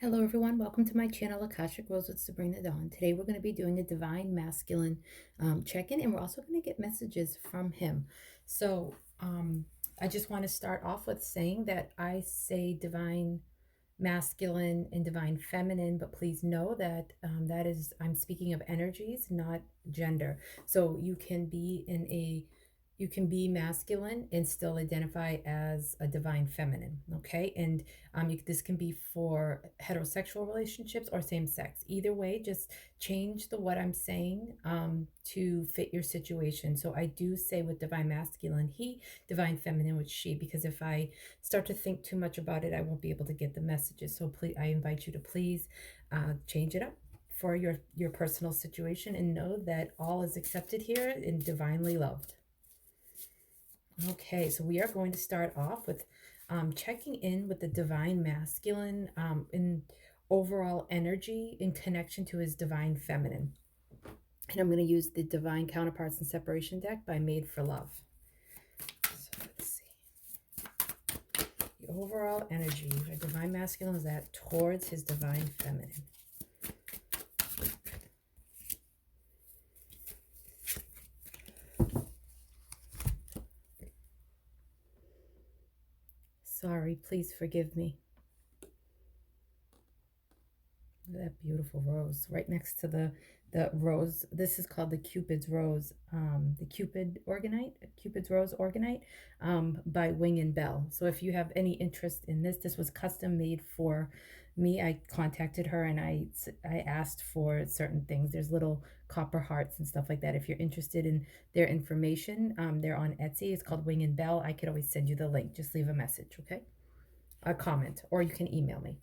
Hello everyone, welcome to my channel Akashic Rose with Sabrina Dawn. Today we're going to be doing a Divine Masculine check-in, and we're also going to get messages from him. So I just want to start off with saying that I say Divine Masculine and Divine Feminine, but please know that I'm speaking of energies, not gender. So you can be masculine and still identify as a divine feminine, okay? And this can be for heterosexual relationships or same sex. Either way, just change the what I'm saying to fit your situation. So I do say with divine masculine, he, divine feminine with she, because if I start to think too much about it, I won't be able to get the messages. So please, I invite you to please change it up for your personal situation, and know that all is accepted here and divinely loved. Okay, so we are going to start off with checking in with the divine masculine in overall energy in connection to his divine feminine. And I'm going to use the Divine Counterparts and Separation deck by Made for Love. So let's see. The overall energy of divine masculine is that towards his divine feminine. Sorry, please forgive me. Look at that beautiful rose right next to the rose. This is called the Cupid's Rose, the Cupid's Rose Organite by Wing and Bell. So if you have any interest in this was custom made for me. I contacted her and I asked for certain things. There's little copper hearts and stuff like that. If you're interested in their information, they're on Etsy. It's called Wing and Bell. I could always send you the link. Just leave a message, okay? A comment, or you can email me.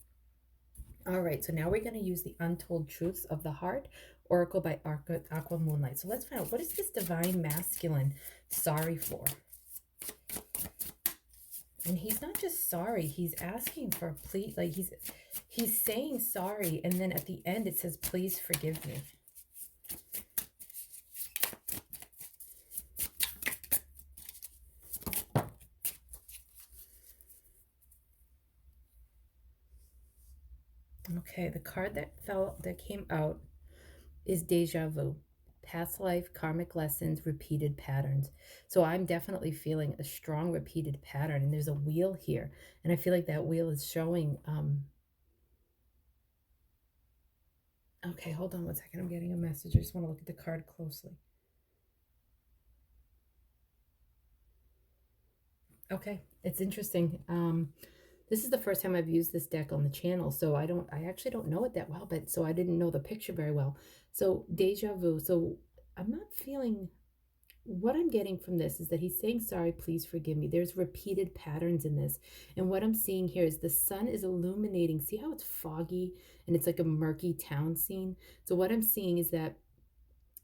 All right, so now we're going to use the Untold Truths of the Heart Oracle by Aqua Moonlight. So let's find out, what is this divine masculine sorry for? And he's not just sorry, he's asking for please, like he's saying sorry, and then at the end it says, please forgive me. Okay, the card that came out is Deja Vu. Past life, karmic lessons, repeated patterns. So I'm definitely feeling a strong repeated pattern, and there's a wheel here, and I feel like that wheel is showing okay, hold on one second. I'm getting a message. I just want to look at the card closely. Okay, it's interesting. This is the first time I've used this deck on the channel, so I actually don't know it that well, but so I didn't know the picture very well. So Deja Vu. So I'm not feeling, what I'm getting from this is that he's saying, sorry, please forgive me. There's repeated patterns in this. And what I'm seeing here is the sun is illuminating. See how it's foggy and it's like a murky town scene? So what I'm seeing is that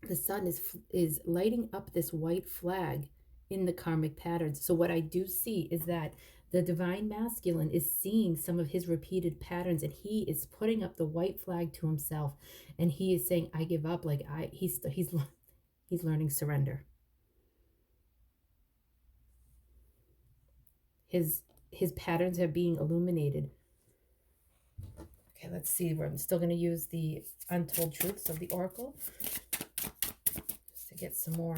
the sun is lighting up this white flag in the karmic patterns. So what I do see is that the divine masculine is seeing some of his repeated patterns, and he is putting up the white flag to himself, and he is saying, I give up. Like he's learning surrender. His patterns are being illuminated. Okay, let's see. We're still going to use the Untold Truths of the Oracle just to get some more.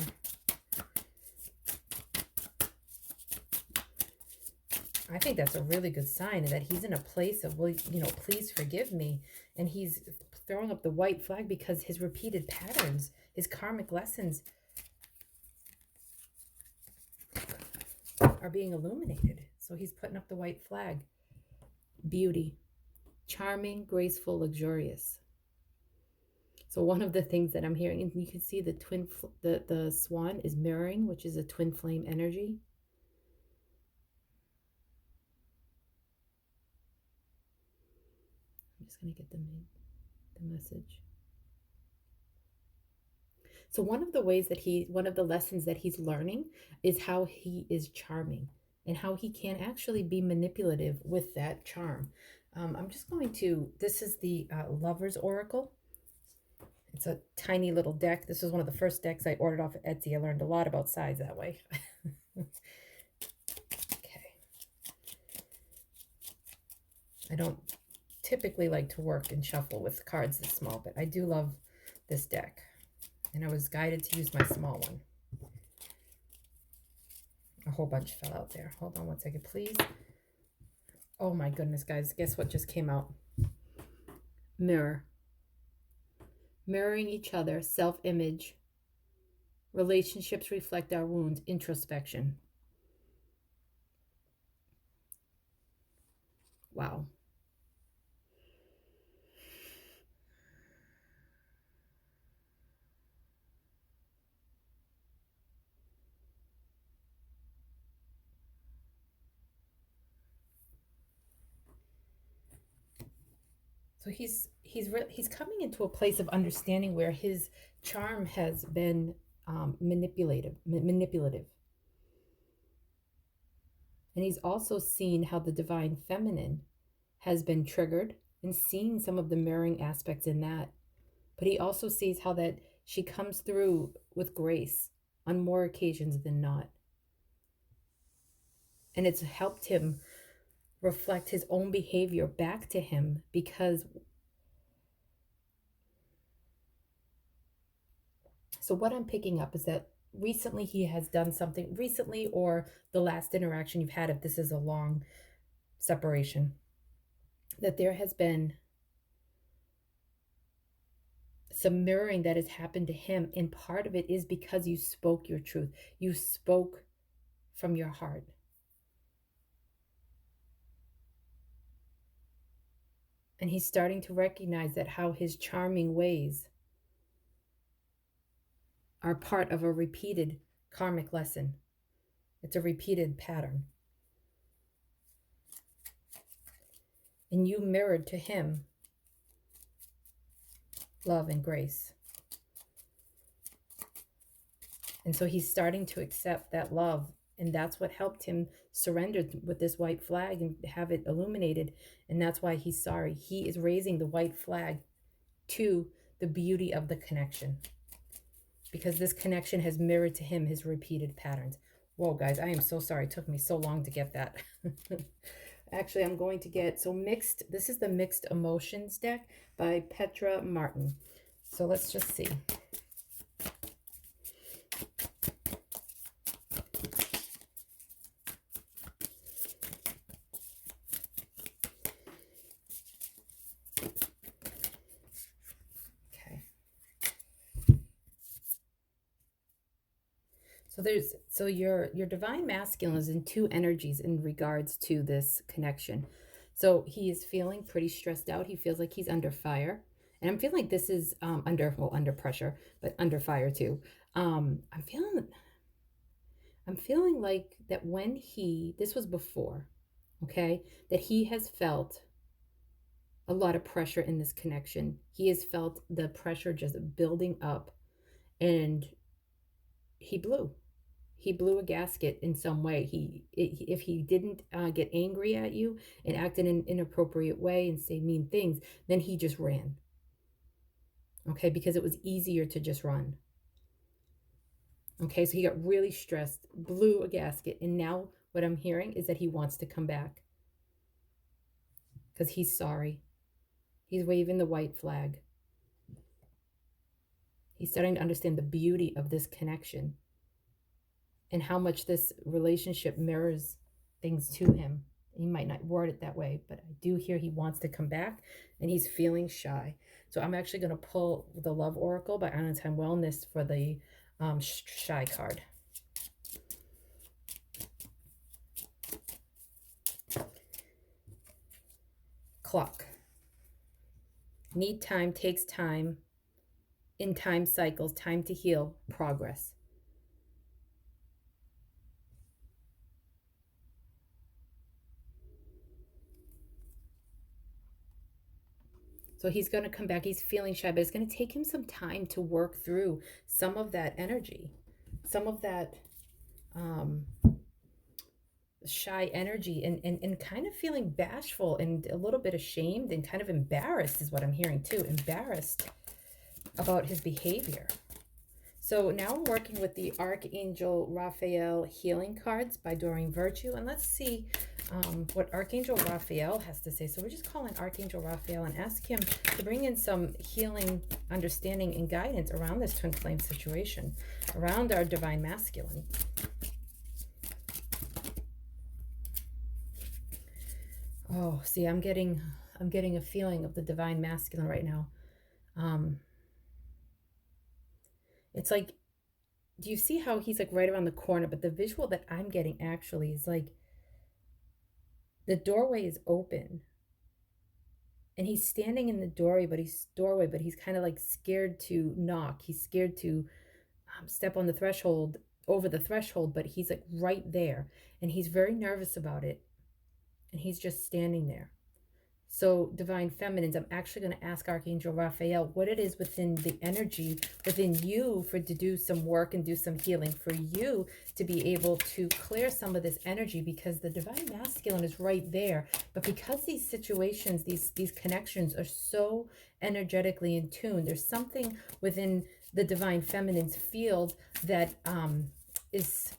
I think that's a really good sign, that he's in a place of, well, you know, please forgive me. And he's throwing up the white flag because his repeated patterns, his karmic lessons are being illuminated. So he's putting up the white flag. Beauty. Charming, graceful, luxurious. So one of the things that I'm hearing, and you can see the swan is mirroring, which is a twin flame energy. I'm just going to get the message. So one of the lessons that he's learning is how he is charming and how he can actually be manipulative with that charm. I'm just going to, this is the Lover's Oracle. It's a tiny little deck. This is one of the first decks I ordered off of Etsy. I learned a lot about size that way. Okay. I don't typically like to work and shuffle with cards this small, but I do love this deck. And I was guided to use my small one. A whole bunch fell out there. Hold on one second, please. Oh my goodness, guys. Guess what just came out? Mirror. Mirroring each other, self-image. Relationships reflect our wounds, introspection. Wow. So he's coming into a place of understanding where his charm has been manipulative, and he's also seen how the divine feminine has been triggered and seeing some of the mirroring aspects in that. But he also sees how that she comes through with grace on more occasions than not, and it's helped him reflect his own behavior back to him, because so what I'm picking up is that recently he has done something recently, or the last interaction you've had, if this is a long separation, that there has been some mirroring that has happened to him, and part of it is because you spoke your truth, you spoke from your heart. And he's starting to recognize that how his charming ways are part of a repeated karmic lesson. It's a repeated pattern. And you mirrored to him love and grace. And so he's starting to accept that love. And that's what helped him surrender with this white flag and have it illuminated. And that's why he's sorry. He is raising the white flag to the beauty of the connection, because this connection has mirrored to him his repeated patterns. Whoa, guys, I am so sorry. It took me so long to get that. Actually, I'm going to get, this is the Mixed Emotions deck by Petra Martin. So let's just see. So your divine masculine is in two energies in regards to this connection. So he is feeling pretty stressed out. He feels like he's under fire. And I'm feeling like this is under pressure, but under fire too. I'm feeling like that when this was before, okay, that he has felt a lot of pressure in this connection. He has felt the pressure just building up, and he blew a gasket in some way. If he didn't get angry at you and act in an inappropriate way and say mean things, then he just ran. Okay, because it was easier to just run. Okay, so he got really stressed, blew a gasket, and now what I'm hearing is that he wants to come back because he's sorry. He's waving the white flag. He's starting to understand the beauty of this connection and how much this relationship mirrors things to him. He might not word it that way, but I do hear he wants to come back, and he's feeling shy. So I'm actually going to pull the Love Oracle by Anna Time Wellness for the shy card. Clock. Need time, takes time, in time cycles, time to heal, progress. So he's going to come back. He's feeling shy, but it's going to take him some time to work through some of that energy, some of that shy energy, and kind of feeling bashful and a little bit ashamed and kind of embarrassed is what I'm hearing too. Embarrassed about his behavior. So now I'm working with the Archangel Raphael Healing Cards by Doreen Virtue. And let's see what Archangel Raphael has to say. So we're just calling Archangel Raphael and ask him to bring in some healing, understanding, and guidance around this twin flame situation, around our divine masculine. Oh, see, I'm getting a feeling of the divine masculine right now. It's like, do you see how he's like right around the corner? But the visual that I'm getting actually is like the doorway is open and he's standing in the doorway, but he's kind of like scared to knock. He's scared to step on the threshold, over the threshold, but he's like right there and he's very nervous about it. And he's just standing there. So, divine feminines, I'm actually going to ask Archangel Raphael what it is within the energy within you to do some work and do some healing, for you to be able to clear some of this energy, because the divine masculine is right there. But because these situations, these connections are so energetically in tune, there's something within the divine feminine's field that is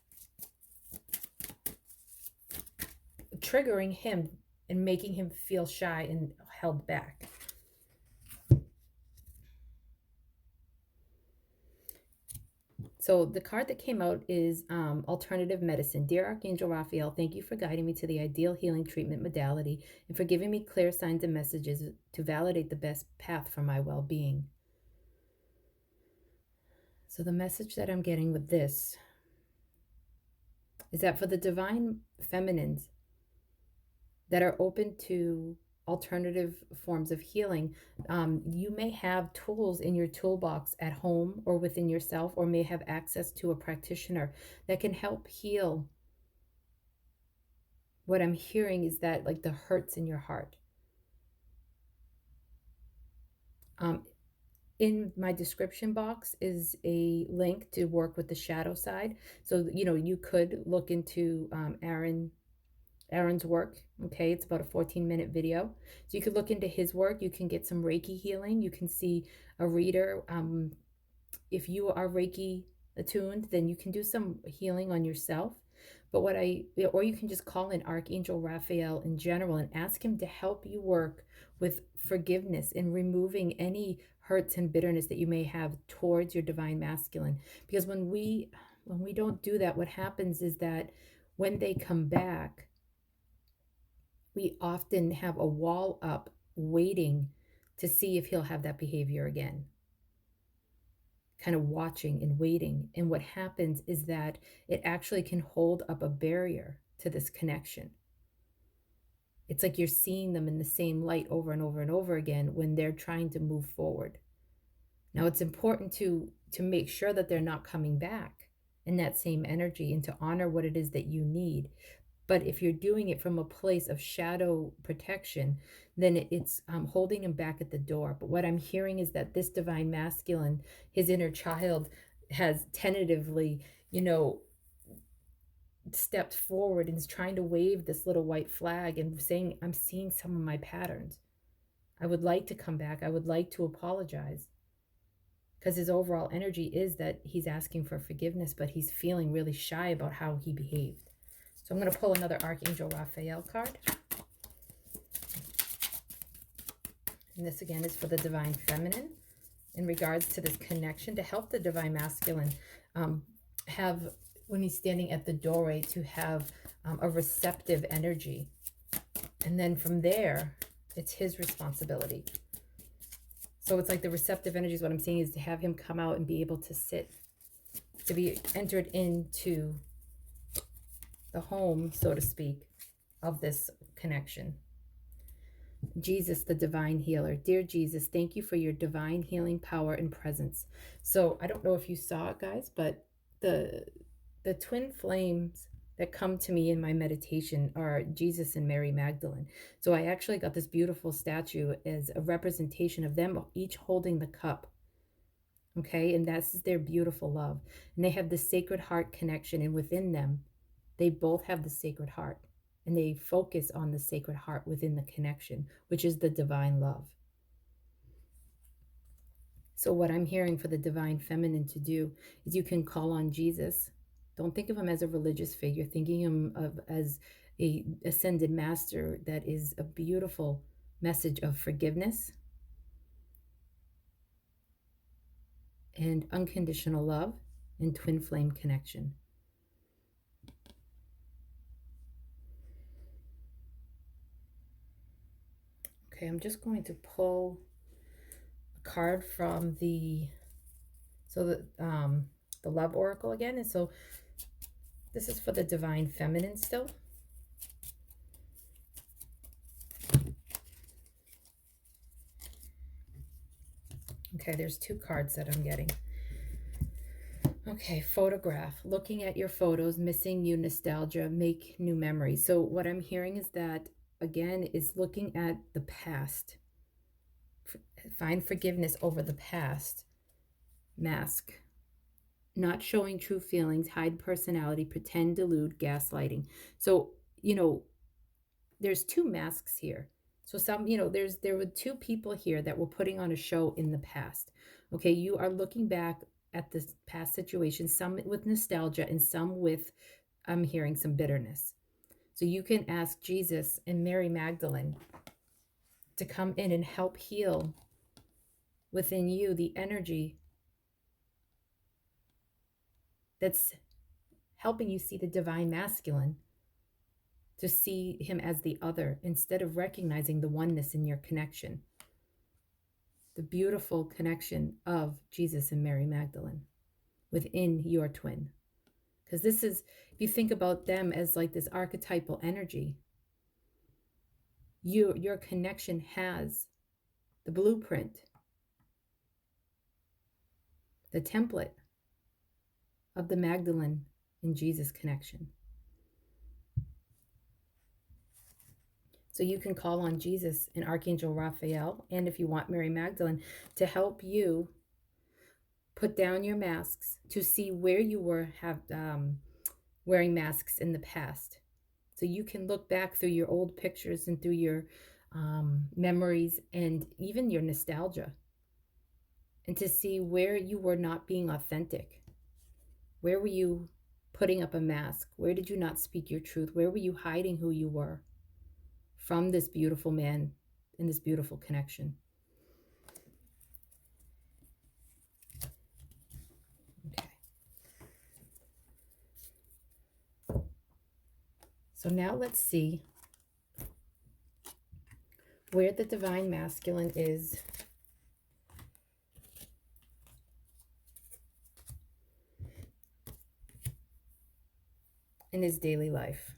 triggering him and making him feel shy and held back. So the card that came out is Alternative Medicine. Dear Archangel Raphael, thank you for guiding me to the ideal healing treatment modality and for giving me clear signs and messages to validate the best path for my well-being. So the message that I'm getting with this is that for the divine feminines that are open to alternative forms of healing, you may have tools in your toolbox at home or within yourself, or may have access to a practitioner that can help heal. What I'm hearing is that, like, the hurts in your heart. In my description box is a link to work with the shadow side. So, you could look into Aaron's work. Okay, it's about a 14-minute video. So you could look into his work. You can get some Reiki healing. You can see a reader. If you are Reiki attuned, then you can do some healing on yourself. But or you can just call in Archangel Raphael in general and ask him to help you work with forgiveness and removing any hurts and bitterness that you may have towards your divine masculine. Because when we don't do that, what happens is that when they come back, we often have a wall up waiting to see if he'll have that behavior again, kind of watching and waiting. And what happens is that it actually can hold up a barrier to this connection. It's like you're seeing them in the same light over and over and over again when they're trying to move forward. Now, it's important to make sure that they're not coming back in that same energy and to honor what it is that you need. But if you're doing it from a place of shadow protection, then it's holding him back at the door. But what I'm hearing is that this divine masculine, his inner child, has tentatively, stepped forward and is trying to wave this little white flag and saying, I'm seeing some of my patterns. I would like to come back. I would like to apologize. Because his overall energy is that he's asking for forgiveness, but he's feeling really shy about how he behaved. So I'm going to pull another Archangel Raphael card. And this again is for the divine feminine in regards to this connection, to help the divine masculine have, when he's standing at the doorway, to have a receptive energy. And then from there, it's his responsibility. So it's like the receptive energy is what I'm seeing, is to have him come out and be able to sit, to be entered into the home, so to speak, of this connection. Jesus, the divine healer. Dear Jesus, thank you for your divine healing power and presence. So I don't know if you saw it, guys, but the twin flames that come to me in my meditation are Jesus and Mary Magdalene. So I actually got this beautiful statue as a representation of them each holding the cup. Okay, and that's their beautiful love. And they have the Sacred Heart connection, and within them, they both have the Sacred Heart, and they focus on the Sacred Heart within the connection, which is the divine love. So, what I'm hearing for the divine feminine to do is you can call on Jesus. Don't think of him as a religious figure, thinking him of as a ascended master that is a beautiful message of forgiveness and unconditional love and twin flame connection. Okay, I'm just going to pull a card from the love oracle again. And so this is for the divine feminine still. Okay, there's two cards that I'm getting. Okay, photograph. Looking at your photos, missing you, nostalgia, make new memories. So what I'm hearing is that, again, is looking at the past. Find forgiveness over the past. Mask. Not showing true feelings, hide personality, pretend, delude, gaslighting. So, there's two masks here. So there were two people here that were putting on a show in the past. Okay, you are looking back at this past situation, some with nostalgia and some with, I'm hearing, some bitterness. So you can ask Jesus and Mary Magdalene to come in and help heal within you the energy that's helping you see the divine masculine, to see him as the other instead of recognizing the oneness in your connection. The beautiful connection of Jesus and Mary Magdalene within your twin. Because this is, if you think about them as like this archetypal energy, your connection has the blueprint, the template of the Magdalene and Jesus connection. So you can call on Jesus and Archangel Raphael, and if you want, Mary Magdalene, to help you put down your masks, to see where you were wearing masks in the past. So you can look back through your old pictures and through your memories and even your nostalgia, and to see where you were not being authentic. Where were you putting up a mask? Where did you not speak your truth? Where were you hiding who you were from this beautiful man in this beautiful connection? Okay. So now let's see where the divine masculine is in his daily life.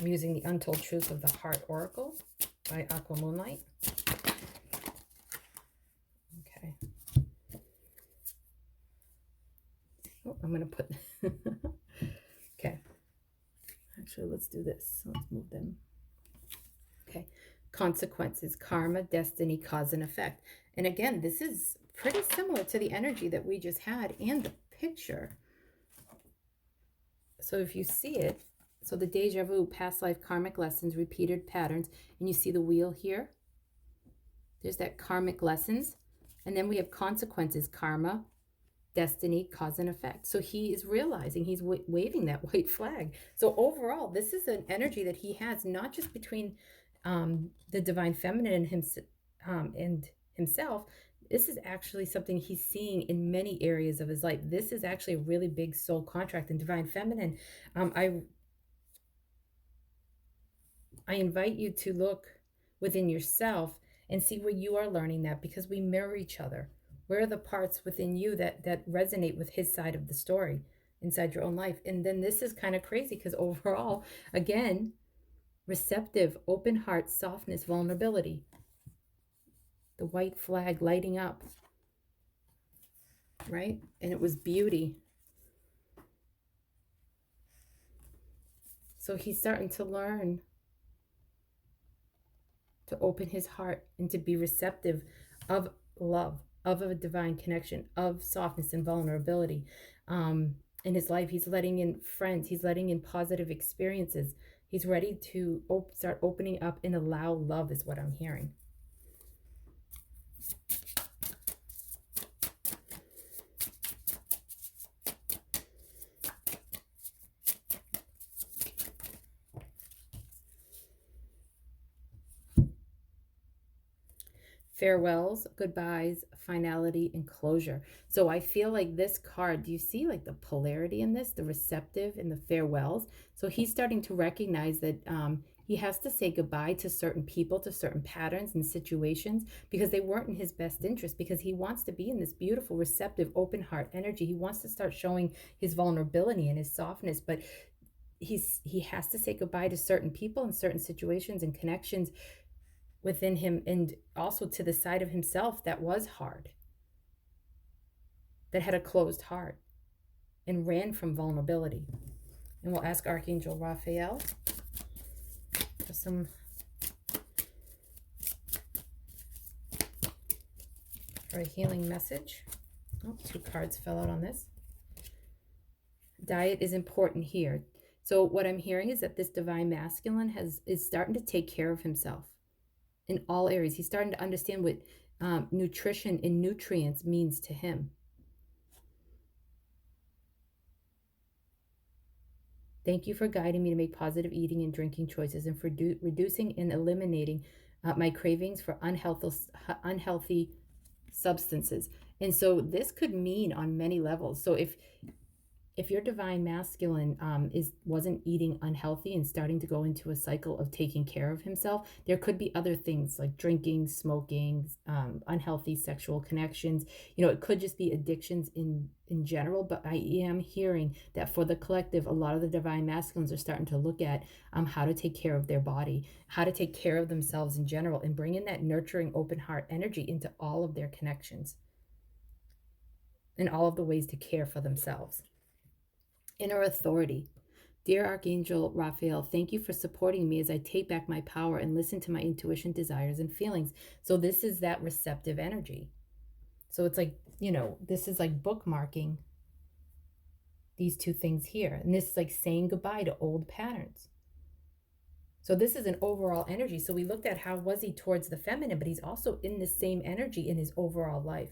I'm using the Untold Truth of the Heart Oracle by Aqua Moonlight. Okay. Oh, I'm going to put... Okay. Actually, let's do this. Let's move them. Okay. Consequences, karma, destiny, cause and effect. And again, this is pretty similar to the energy that we just had and the picture. So if you see it, so the deja vu, past life karmic lessons, repeated patterns, and you see the wheel here. There's that karmic lessons. And then we have consequences, karma, destiny, cause and effect. So he is realizing, he's waving that white flag. So overall, this is an energy that he has, not just between the divine feminine and himself. This is actually something he's seeing in many areas of his life. This is actually a really big soul contract in divine feminine. I invite you to look within yourself and see where you are learning that, because we mirror each other. Where are the parts within you that resonate with his side of the story inside your own life? And then this is kind of crazy because overall, again, receptive, open heart, softness, vulnerability. The white flag lighting up, right? And it was beauty. So he's starting to learn to open his heart and to be receptive of love, of a divine connection, of softness and vulnerability. In his life, he's letting in friends, he's letting in positive experiences. He's ready to start opening up and allow love, is what I'm hearing. Farewells, goodbyes, finality, and closure. So I feel like this card, do you see like the polarity in this, the receptive and the farewells? So he's starting to recognize that he has to say goodbye to certain people, to certain patterns and situations because they weren't in his best interest, because he wants to be in this beautiful, receptive, open heart energy. He wants to start showing his vulnerability and his softness, but he has to say goodbye to certain people and certain situations and connections within him, and also to the side of himself that was hard, that had a closed heart and ran from vulnerability. And we'll ask Archangel Raphael for a healing message. Oh, 2 cards fell out on this. Diet is important here. So what I'm hearing is that this divine masculine is starting to take care of himself in all areas. He's starting to understand what nutrition and nutrients means to him. Thank you for guiding me to make positive eating and drinking choices, and for reducing and eliminating my cravings for unhealthy substances. And so this could mean on many levels. So if your divine masculine wasn't eating unhealthy and starting to go into a cycle of taking care of himself, there could be other things like drinking, smoking, unhealthy sexual connections. It could just be addictions in general. But I am hearing that for the collective, a lot of the divine masculines are starting to look at how to take care of their body, how to take care of themselves in general, and bring in that nurturing, open heart energy into all of their connections and all of the ways to care for themselves. Inner authority. Dear Archangel Raphael, thank you for supporting me as I take back my power and listen to my intuition, desires, and feelings. So this is that receptive energy. So it's like, this is like bookmarking these 2 things here. And this is like saying goodbye to old patterns. So this is an overall energy. So we looked at how was he towards the feminine, but he's also in the same energy in his overall life.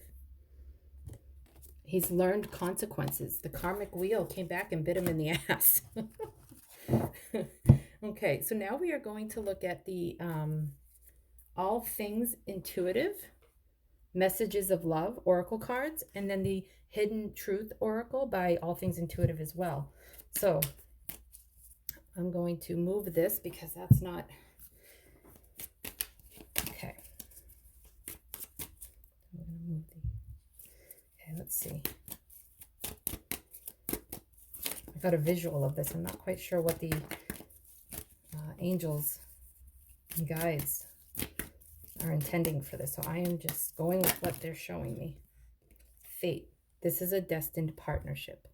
He's learned consequences. The karmic wheel came back and bit him in the ass. Okay, so now we are going to look at the All Things Intuitive Messages of Love Oracle cards, and then the Hidden Truth Oracle by All Things Intuitive as well. So I'm going to move this because that's not... Okay. I'm going to move the... Okay, let's see. I got a visual of this. I'm not quite sure what the angels and guides are intending for this. So I am just going with what they're showing me. Fate. This is a destined partnership.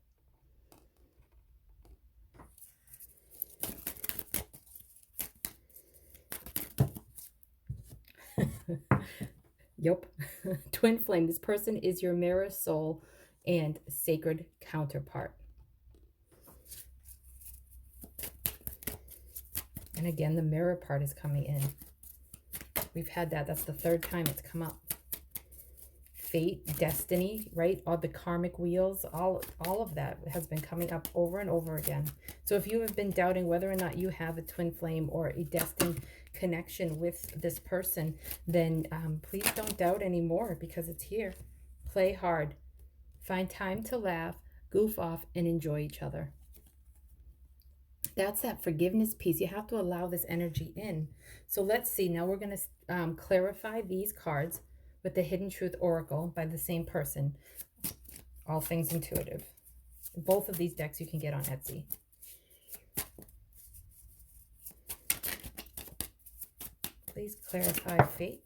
Yup. Twin flame. This person is your mirror soul and sacred counterpart. And again, the mirror part is coming in. We've had that. That's the 3rd time it's come up. Fate, destiny, right? All the karmic wheels, all of that has been coming up over and over again. So if you have been doubting whether or not you have a twin flame or a destined connection with this person, then please don't doubt anymore, because it's here. Play hard. Find time to laugh, goof off, and enjoy each other. That's that forgiveness piece. You have to allow this energy in. So let's see. Now we're going to clarify these cards with the Hidden Truth Oracle by the same person. All Things Intuitive. Both of these decks you can get on Etsy. Please clarify fate.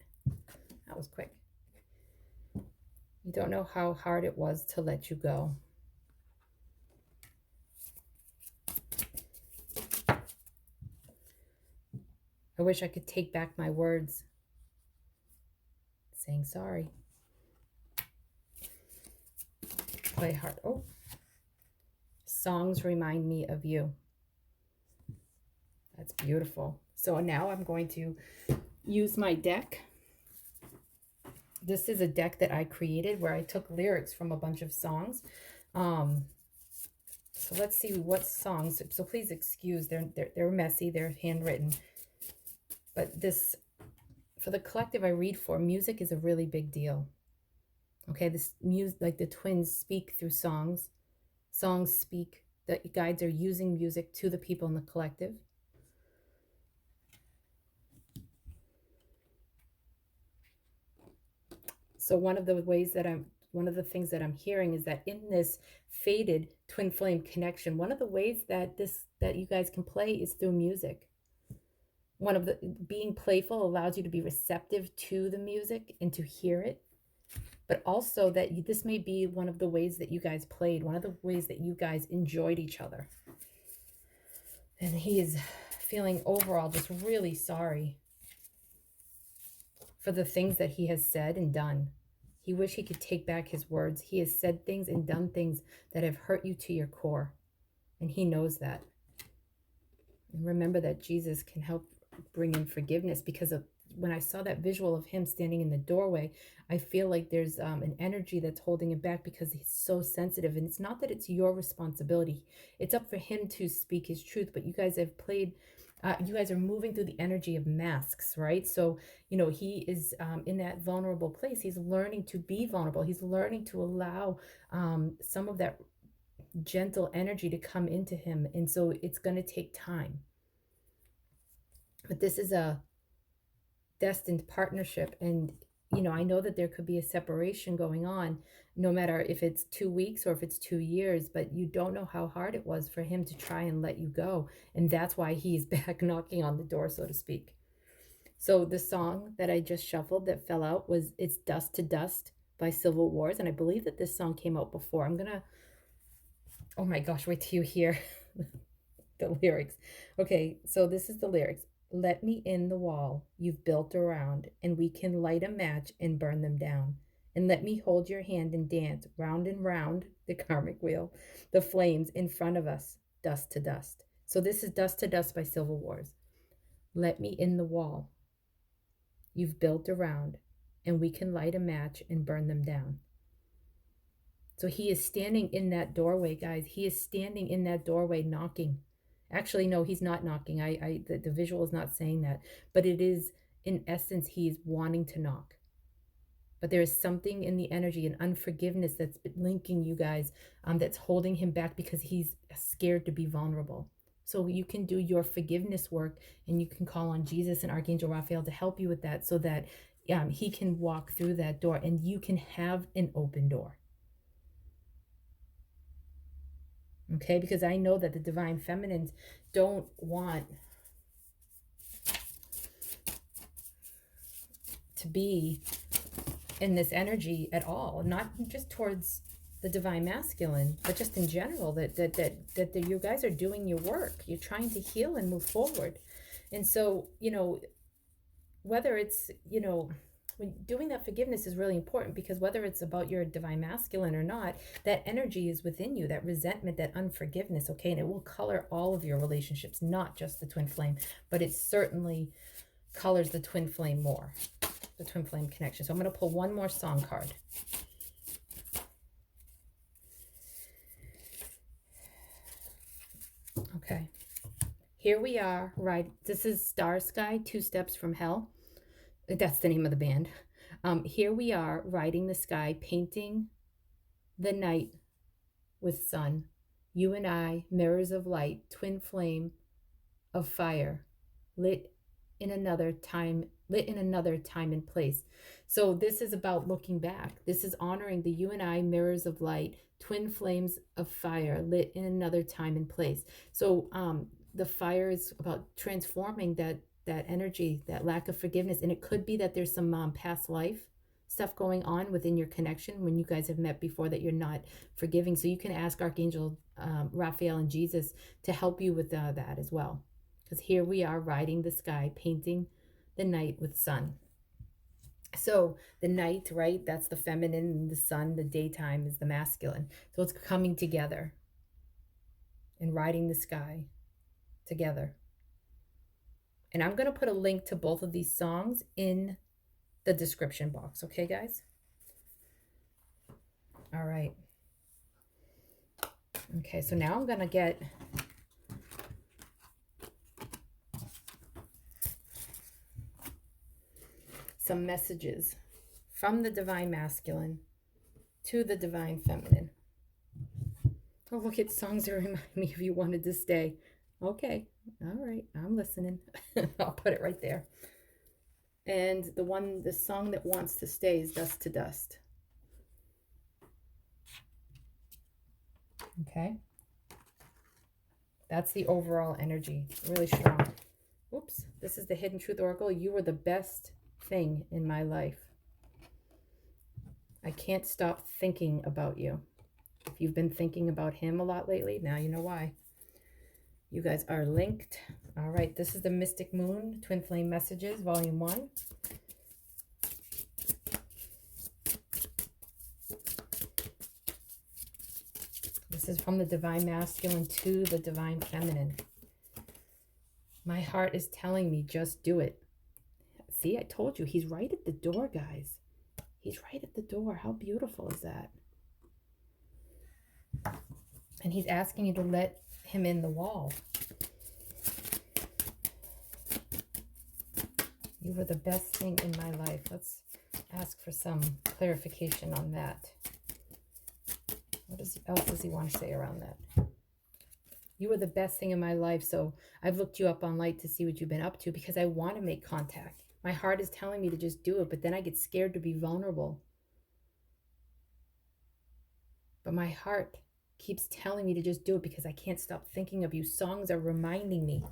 That was quick. You don't know how hard it was to let you go. I wish I could take back my words. Saying sorry. Play hard. Oh. Songs remind me of you. That's beautiful. So now I'm going to use my deck This is a deck that I created where I took lyrics from a bunch of songs. Um, so let's see what songs. So please excuse, they're messy, they're handwritten. But this, for the collective I read for, music is a really big deal. Okay, this music, like the twins speak through songs. Songs speak. The guides are using music to the people in the collective. So one of the things that I'm hearing is that in this faded twin flame connection, one of the ways that you guys can play is through music. One of the being playful allows you to be receptive to the music and to hear it, but also that this may be one of the ways that you guys played, one of the ways that you guys enjoyed each other. And he is feeling overall just really sorry for the things that he has said and done. He wish he could take back his words. He has said things and done things that have hurt you to your core, and he knows that. And remember that Jesus can help bring in forgiveness, because of when I saw that visual of him standing in the doorway, I feel like there's an energy that's holding him back because he's so sensitive. And it's not that it's your responsibility. It's up for him to speak his truth, but you guys have played you guys are moving through the energy of masks, right? So, he is in that vulnerable place. He's learning to be vulnerable. He's learning to allow some of that gentle energy to come into him. And so it's going to take time. But this is a destined partnership. And, I know that there could be a separation going on, no matter if it's 2 weeks or if it's 2 years, but you don't know how hard it was for him to try and let you go. And that's why he's back knocking on the door, so to speak. So the song that I just shuffled that fell out was It's Dust to Dust by Civil Wars. And I believe that this song came out before. Oh my gosh, wait till you hear the lyrics. Okay, so this is the lyrics. Let me in the wall you've built around, and we can light a match and burn them down. And let me hold your hand and dance round and round the karmic wheel, the flames in front of us, dust to dust. So this is Dust to Dust by Civil Wars. Let me in the wall you've built around, and we can light a match and burn them down. So he is standing in that doorway, guys. He is standing in that doorway knocking. Actually, no, he's not knocking. The visual is not saying that, but it is, in essence, he's wanting to knock. But there is something in the energy and unforgiveness that's linking you guys, that's holding him back because he's scared to be vulnerable. So you can do your forgiveness work, and you can call on Jesus and Archangel Raphael to help you with that, so that he can walk through that door and you can have an open door. Okay, because I know that the divine feminines don't want to be in this energy at all, not just towards the divine masculine, but just in general, that you guys are doing your work. You're trying to heal and move forward. And so, whether it's, when doing that forgiveness is really important, because whether it's about your divine masculine or not, that energy is within you, that resentment, that unforgiveness, okay? And it will color all of your relationships, not just the twin flame, but it certainly colors the twin flame more, the twin flame connection. So I'm going to pull one more song card. Okay. Here we are, right? This is Star Sky, Two Steps from Hell. That's the name of the band. Here we are, riding the sky, painting the night with sun. You and I, mirrors of light, twin flame of fire, lit in another time and place. So this is about looking back. This is honoring the you and I, mirrors of light, twin flames of fire, lit in another time and place. So the fire is about transforming that energy, that lack of forgiveness. And it could be that there's some past life stuff going on within your connection when you guys have met before that you're not forgiving. So you can ask Archangel Raphael and Jesus to help you with that as well. Because here we are, riding the sky, painting the night with sun. So the night, right, that's the feminine, and the sun, the daytime, is the masculine. So it's coming together and riding the sky together. And I'm going to put a link to both of these songs in the description box. Okay, guys? All right. Okay, so now I'm going to get some messages from the Divine Masculine to the Divine Feminine. Oh, look, at songs that remind me if you wanted to stay. Okay, all right, I'm listening. I'll put it right there. And the song that wants to stay is Dust to Dust. Okay. That's the overall energy, really strong. Oops, this is the Hidden Truth Oracle. You were the best thing in my life. I can't stop thinking about you. If you've been thinking about him a lot lately, now you know why. You guys are linked. All right, this is the Mystic Moon, Twin Flame Messages, Volume 1. This is from the Divine Masculine to the Divine Feminine. My heart is telling me, just do it. See, I told you, he's right at the door, guys. He's right at the door. How beautiful is that? And he's asking you to let him in the wall. You were the best thing in my life. Let's ask for some clarification on that. What else does he want to say around that? You were the best thing in my life, so I've looked you up online to see what you've been up to because I want to make contact. My heart is telling me to just do it, but then I get scared to be vulnerable. But my heart keeps telling me to just do it because I can't stop thinking of you. Songs are reminding me.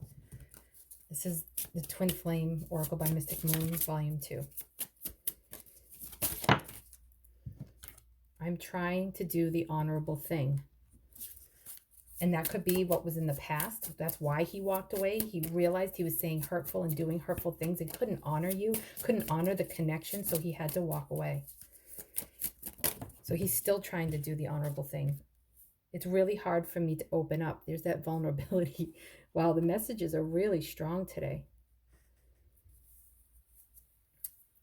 This is the Twin Flame Oracle by Mystic Moon, Volume 2. I'm trying to do the honorable thing. And that could be what was in the past. That's why he walked away. He realized he was saying hurtful and doing hurtful things and couldn't honor you, couldn't honor the connection, so he had to walk away. So he's still trying to do the honorable thing. It's really hard for me to open up. There's that vulnerability. Wow, the messages are really strong today.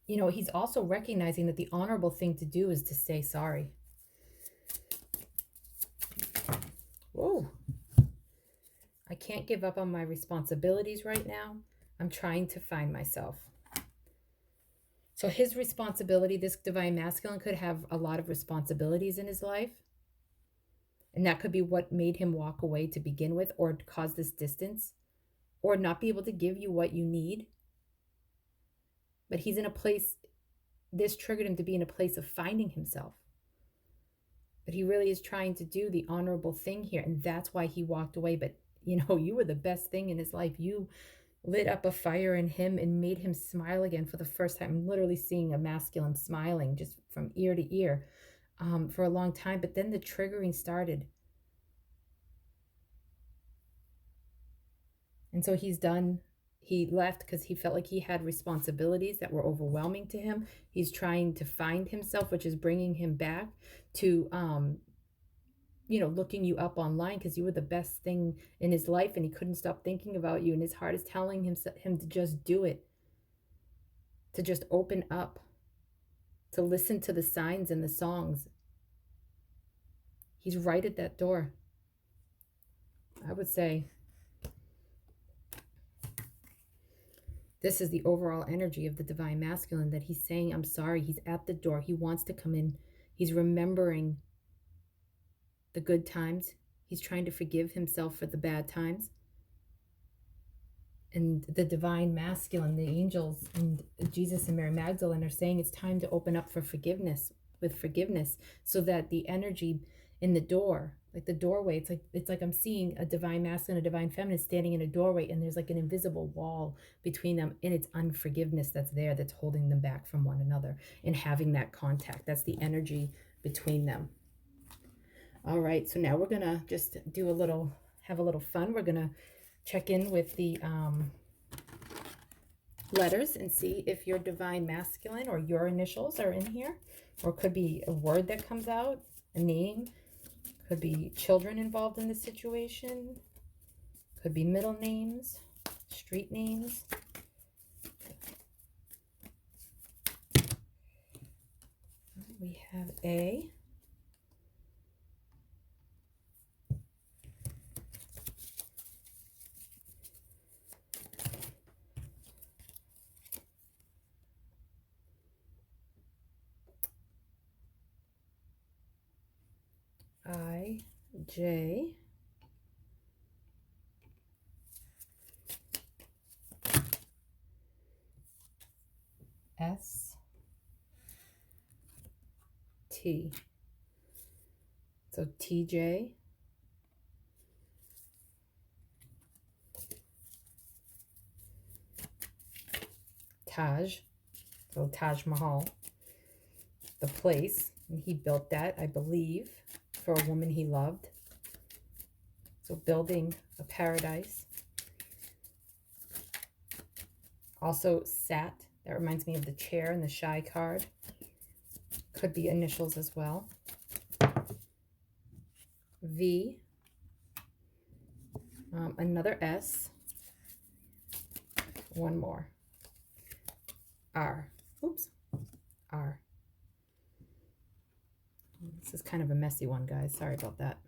You know, he's also recognizing that the honorable thing to do is to say sorry. Whoa. I can't give up on my responsibilities right now. I'm trying to find myself. So his responsibility, this Divine Masculine, could have a lot of responsibilities in his life. And that could be what made him walk away to begin with, or cause this distance, or not be able to give you what you need. But he's in a place, this triggered him to be in a place of finding himself. But he really is trying to do the honorable thing here. And that's why he walked away. But, you know, you were the best thing in his life. You lit up a fire in him and made him smile again for the first time. I'm literally seeing a masculine smiling just from ear to ear for a long time. But then the triggering started. And so he's done. He left because he felt like he had responsibilities that were overwhelming to him. He's trying to find himself, which is bringing him back to, you know, looking you up online because you were the best thing in his life and he couldn't stop thinking about you. And his heart is telling him to just do it, to just open up, to listen to the signs and the songs. He's right at that door. I would say this is the overall energy of the Divine Masculine, that he's saying, I'm sorry. He's at the door. He wants to come in. He's remembering the good times. He's trying to forgive himself for the bad times. And the Divine Masculine, the angels and Jesus and Mary Magdalene are saying it's time to open up for forgiveness, with forgiveness, so that the energy in the door, like the doorway, it's like I'm seeing a Divine Masculine, a Divine Feminine standing in a doorway, and there's like an invisible wall between them, and it's unforgiveness that's there, that's holding them back from one another and having that contact. That's the energy between them. All right, so now we're gonna just have a little fun. We're gonna check in with the letters and see if your Divine Masculine or your initials are in here, or it could be a word that comes out, a name. Could be children involved in the situation. Could be middle names, street names. We have A. I, J. S, T. So TJ, Taj, so Taj Mahal, the place, and he built that, I believe, for a woman he loved. So building a paradise. Also Sat, that reminds me of the chair and the shy card. Could be initials as well. V, another S, one more. R, oops, R. This is kind of a messy one, guys. Sorry about that.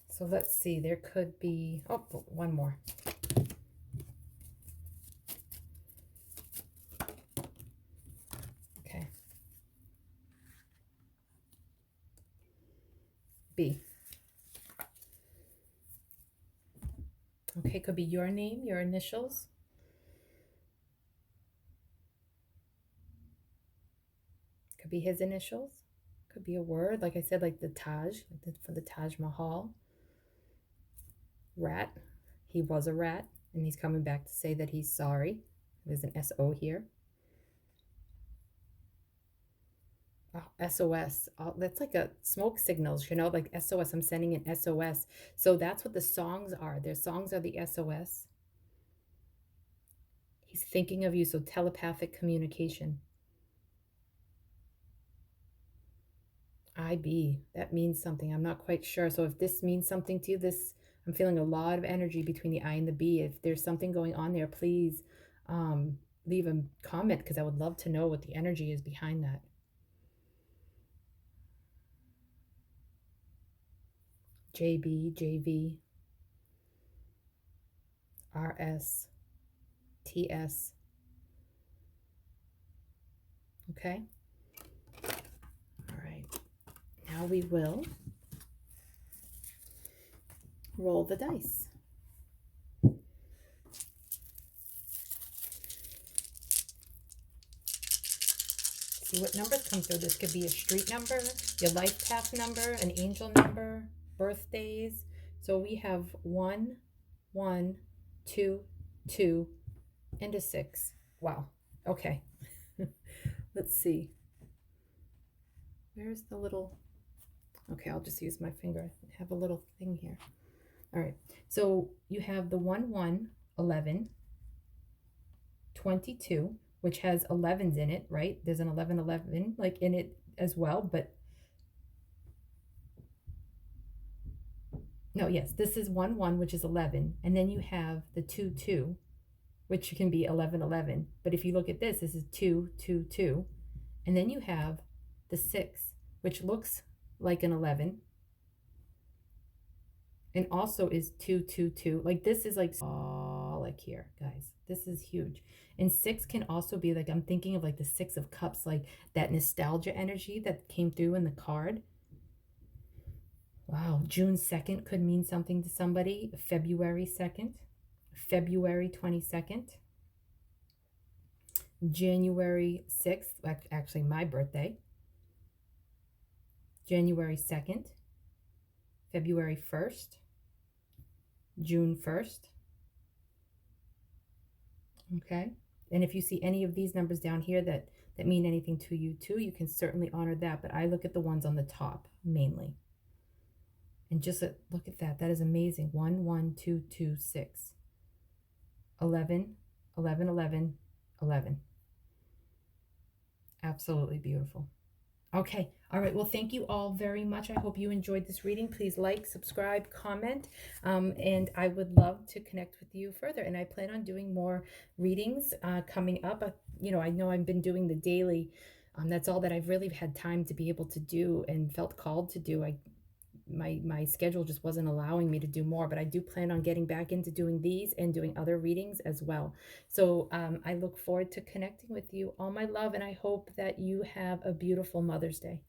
So let's see, there could be, oh, one more. Okay. B. Okay, could be your name, your initials. Could be his initials. Could be a word, like I said, like the Taj, for the Taj Mahal. Rat. He was a rat, and he's coming back to say that he's sorry. There's an S-O here. Oh, SOS. Oh, that's like a smoke signals, you know, like SOS. I'm sending an SOS. So that's what the songs are. Their songs are the SOS. He's thinking of you, so telepathic communication. IB, that means something. I'm not quite sure. So if this means something to you, I'm feeling a lot of energy between the I and the B. If there's something going on there, please leave a comment, because I would love to know what the energy is behind that. JB, JV, RS, TS. Okay. All right. Now we will roll the dice. See what numbers come through. This could be a street number, your life path number, an angel number, birthdays. So we have 1, 1, 2, 2, and a 6. Wow. Okay. Let's see. Where's the little... Okay, I'll just use my finger. I have a little thing here. All right. So you have the 1, 1, 11, 22, which has 11s in it, right? There's an 11, 11 like in it as well, but no, yes, this is 1, 1, which is 11, and then you have the 2, 2, which can be 11, 11. But if you look at this is 2, 2, 2, and then you have the 6, which looks like an 11, and also is 2, 2, 2. Like this is like here, guys. This is huge. And 6 can also be like, I'm thinking of like the 6 of cups, like that nostalgia energy that came through in the card. Wow, June 2nd could mean something to somebody. February 2nd, February 22nd, January 6th, actually my birthday, January 2nd, February 1st, June 1st. Okay, and if you see any of these numbers down here that mean anything to you too, you can certainly honor that, but I look at the ones on the top mainly. And just look at that. That is amazing. 1, 1, 2, 2, 6. 11, 11, 11, 11. Absolutely beautiful. Okay. All right. Well, thank you all very much. I hope you enjoyed this reading. Please like, subscribe, comment, and I would love to connect with you further. And I plan on doing more readings coming up. I know I've been doing the daily. That's all that I've really had time to be able to do and felt called to do. My schedule just wasn't allowing me to do more, but I do plan on getting back into doing these and doing other readings as well. So I look forward to connecting with you. All my love, and I hope that you have a beautiful Mother's Day.